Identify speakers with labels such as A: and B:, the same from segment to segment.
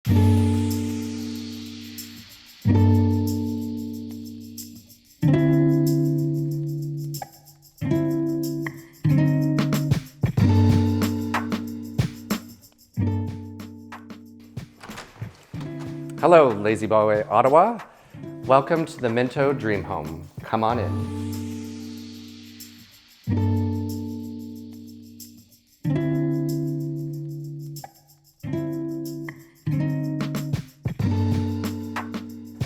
A: Hello, Lazy Boy Ottawa. Welcome to the Minto Dream Home. Come on in.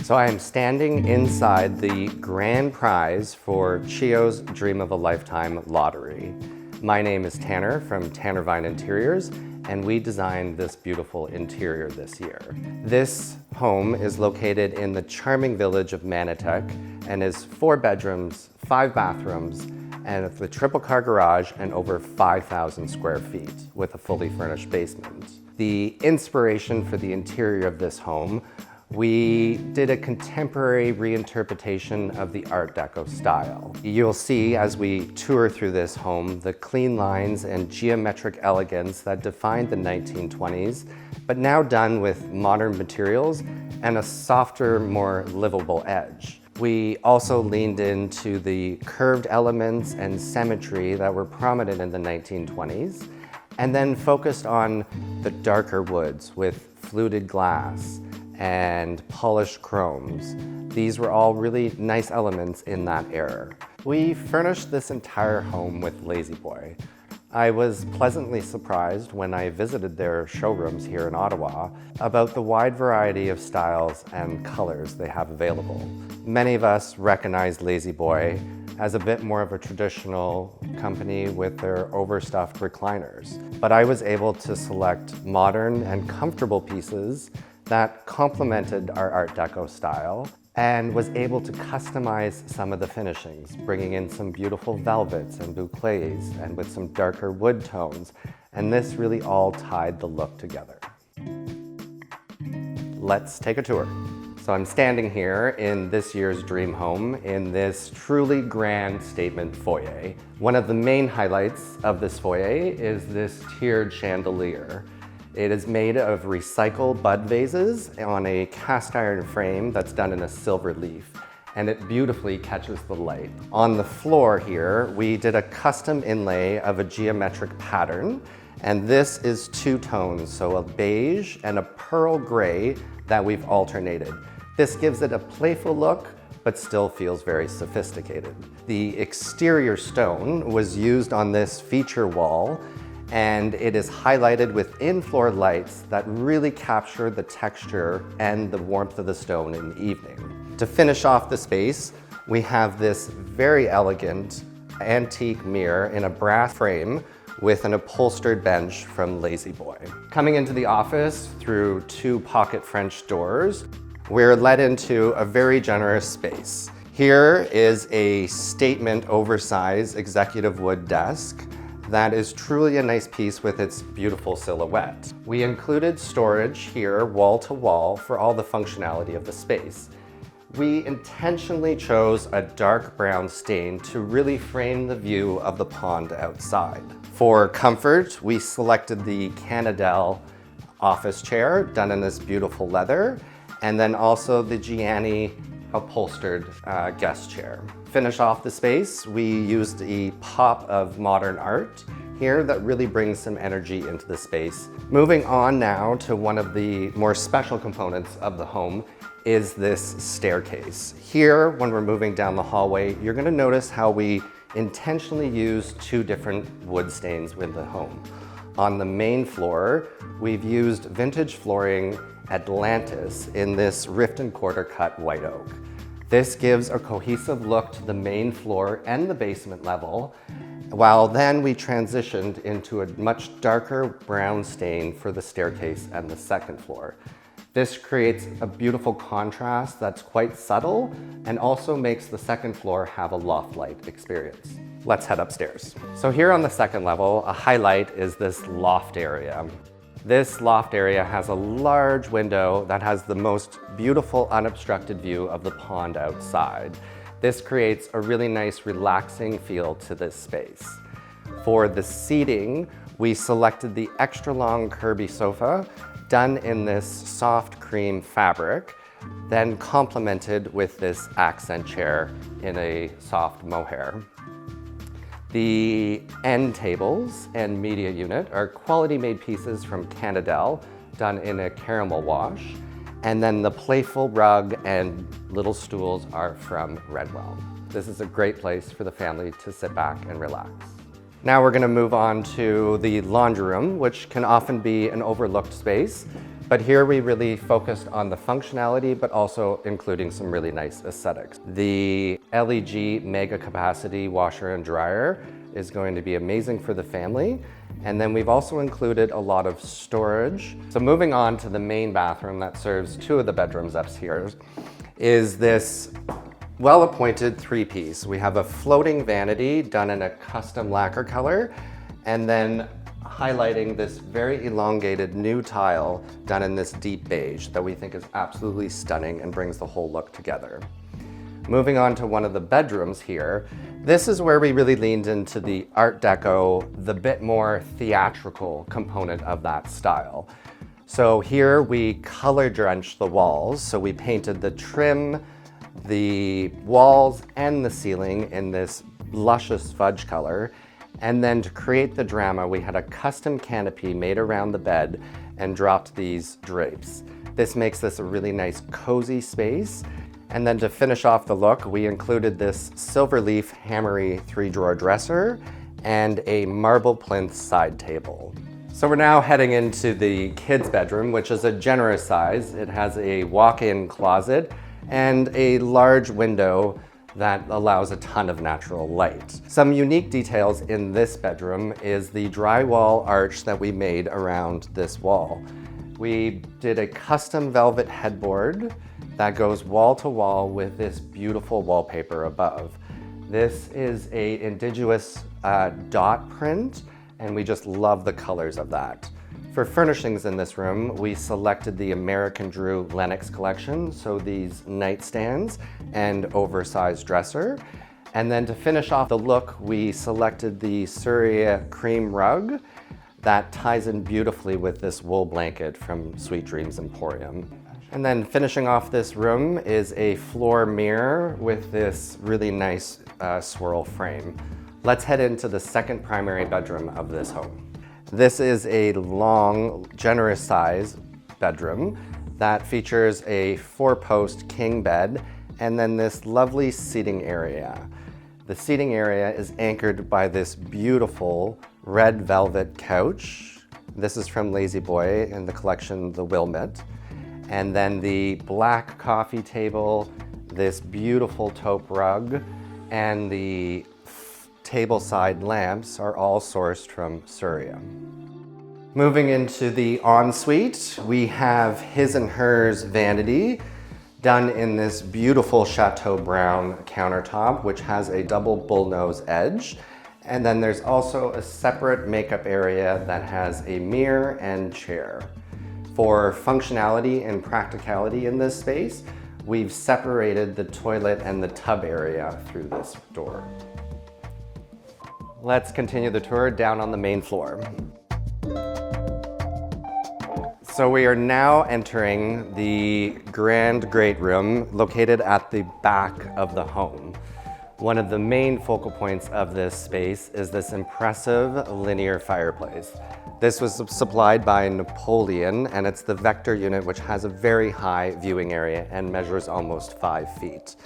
A: So I am standing inside the grand prize for Chio's Dream of a Lifetime lottery. My name is Tanner from Tanner Vine Interiors, and we designed this beautiful interior this year. This home is located in the charming village of Manotick and is 4 bedrooms, 5 bathrooms, and with a triple car garage and over 5,000 square feet with a fully furnished basement. The inspiration for the interior of this home, we did a contemporary reinterpretation of the Art Deco style. You'll see as we tour through this home the clean lines and geometric elegance that defined the 1920s, but now done with modern materials and a softer, more livable edge. We also leaned into the curved elements and symmetry that were prominent in the 1920s, and then focused on the darker woods with fluted glass and polished chromes. These were all really nice elements in that era. We furnished this entire home with La-Z-Boy. I was pleasantly surprised when I visited their showrooms here in Ottawa about the wide variety of styles and colors they have available. Many of us recognize La-Z-Boy as a bit more of a traditional company with their overstuffed recliners, but I was able to select modern and comfortable pieces that complemented our Art Deco style and was able to customize some of the finishings, bringing in some beautiful velvets and bouclés and with some darker wood tones. And this really all tied the look together. Let's take a tour. So I'm standing here in this year's dream home in this truly grand statement foyer. One of the main highlights of this foyer is this tiered chandelier. It is made of recycled bud vases on a cast iron frame that's done in a silver leaf, and it beautifully catches the light. On the floor here, we did a custom inlay of a geometric pattern, and this is 2 tones, so a beige and a pearl gray that we've alternated. This gives it a playful look, but still feels very sophisticated. The exterior stone was used on this feature wall, and it is highlighted with in-floor lights that really capture the texture and the warmth of the stone in the evening. To finish off the space, we have this very elegant antique mirror in a brass frame with an upholstered bench from La-Z-Boy. Coming into the office through 2 pocket French doors, we're led into a very generous space. Here is a statement oversized executive wood desk that is truly a nice piece with its beautiful silhouette. We included storage here wall to wall for all the functionality of the space. We intentionally chose a dark brown stain to really frame the view of the pond outside. For comfort, we selected the Canadell office chair done in this beautiful leather, and then also the Gianni upholstered guest chair. Finish off the space, we used a pop of modern art here that really brings some energy into the space. Moving on now to one of the more special components of the home is this staircase. Here, when we're moving down the hallway, you're gonna notice how we intentionally use 2 different wood stains with the home. On the main floor, we've used vintage flooring Atlantis in this rift and quarter cut white oak. This gives a cohesive look to the main floor and the basement level, while then we transitioned into a much darker brown stain for the staircase and the second floor. This creates a beautiful contrast that's quite subtle and also makes the second floor have a loft-like experience. Let's head upstairs. So here on the second level, a highlight is this loft area. This loft area has a large window that has the most beautiful unobstructed view of the pond outside. This creates a really nice relaxing feel to this space. For the seating, we selected the extra long Kirby sofa done in this soft cream fabric, then complemented with this accent chair in a soft mohair. The end tables and media unit are quality-made pieces from Canadell, done in a caramel wash. And then the playful rug and little stools are from Redwell. This is a great place for the family to sit back and relax. Now we're going to move on to the laundry room, which can often be an overlooked space. But here we really focused on the functionality, but also including some really nice aesthetics. The LEG mega capacity washer and dryer is going to be amazing for the family. And then we've also included a lot of storage. So moving on to the main bathroom that serves two of the bedrooms upstairs is this well-appointed three-piece. We have a floating vanity done in a custom lacquer color, and then highlighting this very elongated new tile done in this deep beige that we think is absolutely stunning and brings the whole look together. Moving on to one of the bedrooms here, this is where we really leaned into the Art Deco, the bit more theatrical component of that style. So here we color drenched the walls, so we painted the trim, the walls and the ceiling in this luscious fudge color. And then to create the drama, we had a custom canopy made around the bed and dropped these drapes. This makes this a really nice cozy space. And then to finish off the look, we included this silver leaf hammery 3-drawer dresser and a marble plinth side table. So we're now heading into the kids' bedroom, which is a generous size. It has a walk-in closet and a large window that allows a ton of natural light. Some unique details in this bedroom is the drywall arch that we made around this wall. We did a custom velvet headboard that goes wall to wall with this beautiful wallpaper above. This is a indigenous dot print, and we just love the colors of that. For furnishings in this room, we selected the American Drew Lenox collection, so these nightstands and oversized dresser. And then to finish off the look, we selected the Surya cream rug that ties in beautifully with this wool blanket from Sweet Dreams Emporium. And then finishing off this room is a floor mirror with this really nice swirl frame. Let's head into the second primary bedroom of this home. This is a long, generous size bedroom that features a 4-post king bed and then this lovely seating area. The seating area is anchored by this beautiful red velvet couch. This is from Lazy Boy in the collection The Wilmot. And then the black coffee table, this beautiful taupe rug, and the table-side lamps are all sourced from Surya. Moving into the ensuite, we have his and hers vanity done in this beautiful chateau brown countertop, which has a double bullnose edge. And then there's also a separate makeup area that has a mirror and chair. For functionality and practicality in this space, we've separated the toilet and the tub area through this door. Let's continue the tour down on the main floor. So we are now entering the grand great room located at the back of the home. One of the main focal points of this space is this impressive linear fireplace. This was supplied by Napoleon, and it's the Vector unit, which has a very high viewing area and measures almost 5 feet.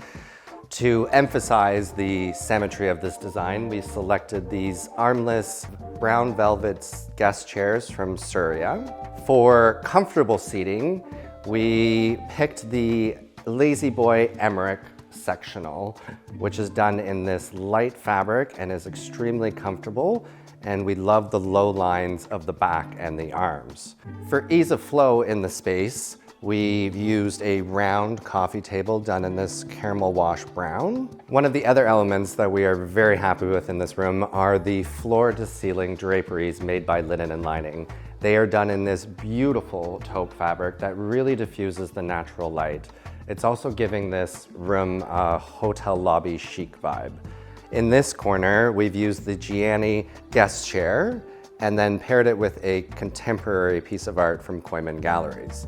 A: To emphasize the symmetry of this design, we selected these armless brown velvet guest chairs from Surya. For comfortable seating, we picked the Lazy Boy Emmerich sectional, which is done in this light fabric and is extremely comfortable, and we love the low lines of the back and the arms. For ease of flow in the space, we've used a round coffee table done in this caramel wash brown. One of the other elements that we are very happy with in this room are the floor-to-ceiling draperies made by Linen and Lining. They are done in this beautiful taupe fabric that really diffuses the natural light. It's also giving this room a hotel lobby chic vibe. In this corner, we've used the Gianni guest chair and then paired it with a contemporary piece of art from Koyman Galleries.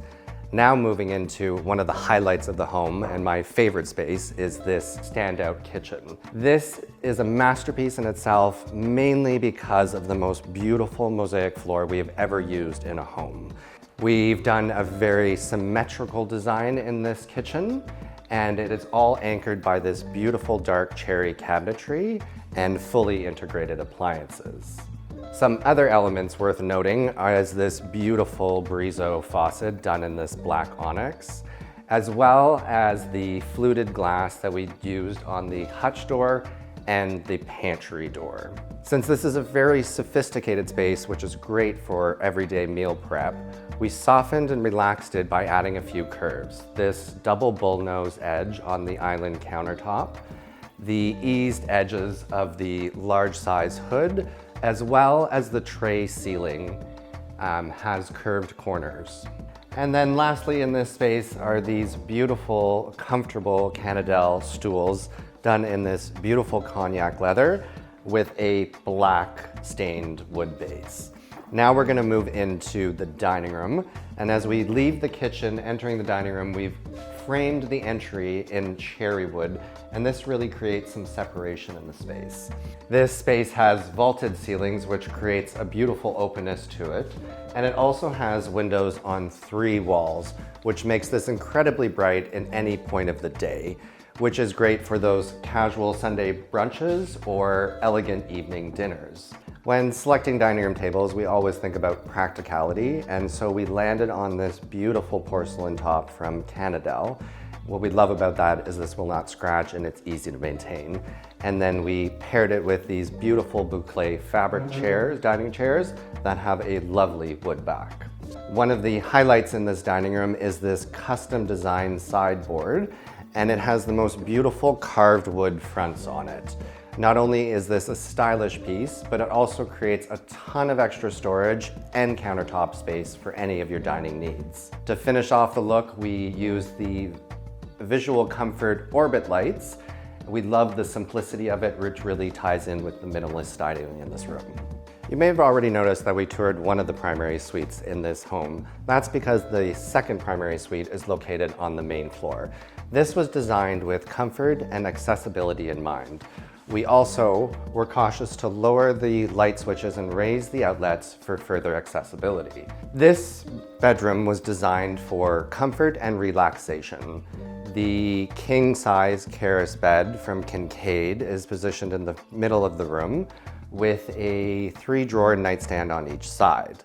A: Now moving into one of the highlights of the home, and my favorite space, is this standout kitchen. This is a masterpiece in itself, mainly because of the most beautiful mosaic floor we have ever used in a home. We've done a very symmetrical design in this kitchen, and it is all anchored by this beautiful dark cherry cabinetry and fully integrated appliances. Some other elements worth noting is this beautiful Brizo faucet done in this black onyx, as well as the fluted glass that we used on the hutch door and the pantry door. Since this is a very sophisticated space, which is great for everyday meal prep, we softened and relaxed it by adding a few curves. This double bullnose edge on the island countertop, the eased edges of the large size hood, as well as the tray ceiling has curved corners. And then lastly in this space are these beautiful, comfortable Canadell stools done in this beautiful cognac leather with a black stained wood base. Now we're gonna move into the dining room. And as we leave the kitchen, entering the dining room, we've framed the entry in cherry wood, and this really creates some separation in the space. This space has vaulted ceilings, which creates a beautiful openness to it. And it also has windows on 3 walls, which makes this incredibly bright in any point of the day, which is great for those casual Sunday brunches or elegant evening dinners. When selecting dining room tables, we always think about practicality, and so we landed on this beautiful porcelain top from Canadell. What we love about that is this will not scratch and it's easy to maintain. And then we paired it with these beautiful boucle fabric chairs, dining chairs, that have a lovely wood back. One of the highlights in this dining room is this custom designed sideboard, and it has the most beautiful carved wood fronts on it. Not only is this a stylish piece, but it also creates a ton of extra storage and countertop space for any of your dining needs. To finish off the look, we used the Visual Comfort Orbit lights. We love the simplicity of it, which really ties in with the minimalist styling in this room. You may have already noticed that we toured one of the primary suites in this home. That's because the second primary suite is located on the main floor. This was designed with comfort and accessibility in mind. We also were cautious to lower the light switches and raise the outlets for further accessibility. This bedroom was designed for comfort and relaxation. The king-size Keris bed from Kincaid is positioned in the middle of the room with a 3-drawer nightstand on each side.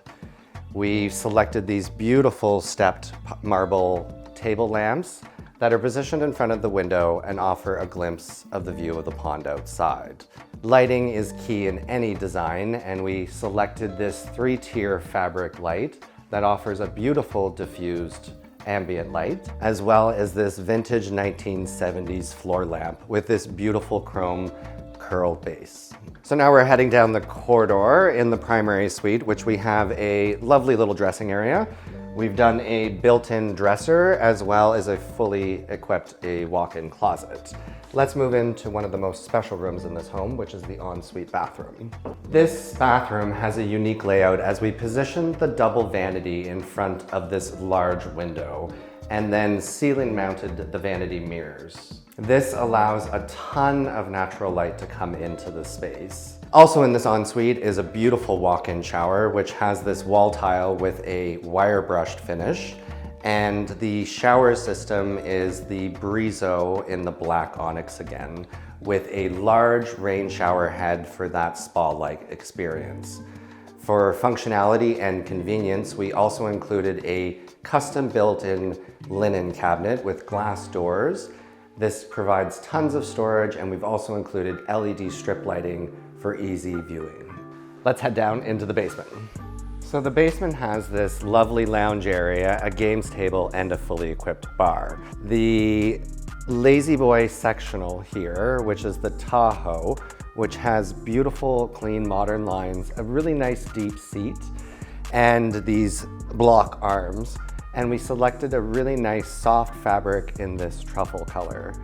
A: We selected these beautiful stepped marble table lamps that are positioned in front of the window and offer a glimpse of the view of the pond outside. Lighting is key in any design, and we selected this 3-tier fabric light that offers a beautiful diffused ambient light, as well as this vintage 1970s floor lamp with this beautiful chrome curled base. So now we're heading down the corridor in the primary suite, which we have a lovely little dressing area. We've done a built-in dresser as well as a fully equipped walk-in closet. Let's move into one of the most special rooms in this home, which is the ensuite bathroom. This bathroom has a unique layout as we positioned the double vanity in front of this large window and then ceiling mounted the vanity mirrors. This allows a ton of natural light to come into the space. Also in this ensuite is a beautiful walk-in shower, which has this wall tile with a wire brushed finish. And the shower system is the Brizo in the black onyx again, with a large rain shower head for that spa-like experience. For functionality and convenience, we also included a custom built-in linen cabinet with glass doors. This provides tons of storage, and we've also included LED strip lighting for easy viewing. Let's head down into the basement. So the basement has this lovely lounge area, a games table, and a fully equipped bar. The Lazy Boy sectional here, which is the Tahoe, which has beautiful, clean, modern lines, a really nice deep seat, and these block arms. And we selected a really nice soft fabric in this truffle color.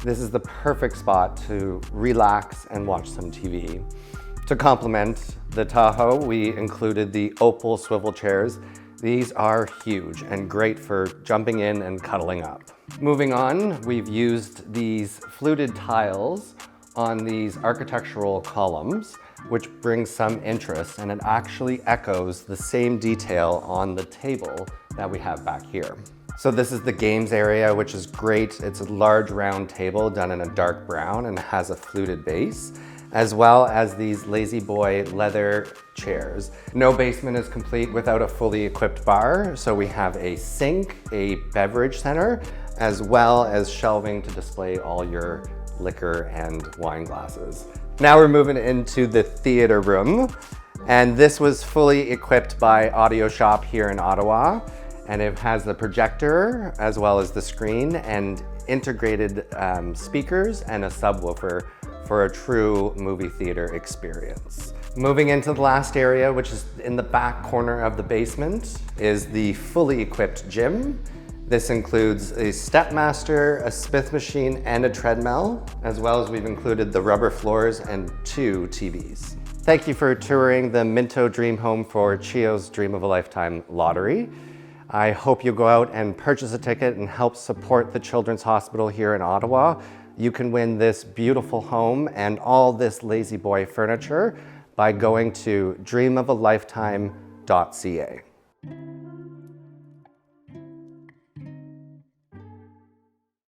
A: This is the perfect spot to relax and watch some TV. To complement the Tahoe, we included the opal swivel chairs. These are huge and great for jumping in and cuddling up. Moving on, we've used these fluted tiles on these architectural columns, which brings some interest, and it actually echoes the same detail on the table that we have back here. So this is the games area, which is great. It's a large round table done in a dark brown and has a fluted base, as well as these Lazy Boy leather chairs. No basement is complete without a fully equipped bar, so we have a sink, a beverage center, as well as shelving to display all your liquor and wine glasses. Now we're moving into the theater room, and this was fully equipped by Audio Shop here in Ottawa, and it has the projector as well as the screen and integrated speakers and a subwoofer for a true movie theater experience. Moving into the last area, which is in the back corner of the basement, is the fully equipped gym. This includes a Stepmaster, a Smith machine, and a treadmill, as well as we've included the rubber floors and 2 TVs. Thank you for touring the Minto Dream Home for Chio's Dream of a Lifetime lottery. I hope you go out and purchase a ticket and help support the Children's Hospital here in Ottawa. You can win this beautiful home and all this Lazy Boy furniture by going to dreamofalifetime.ca.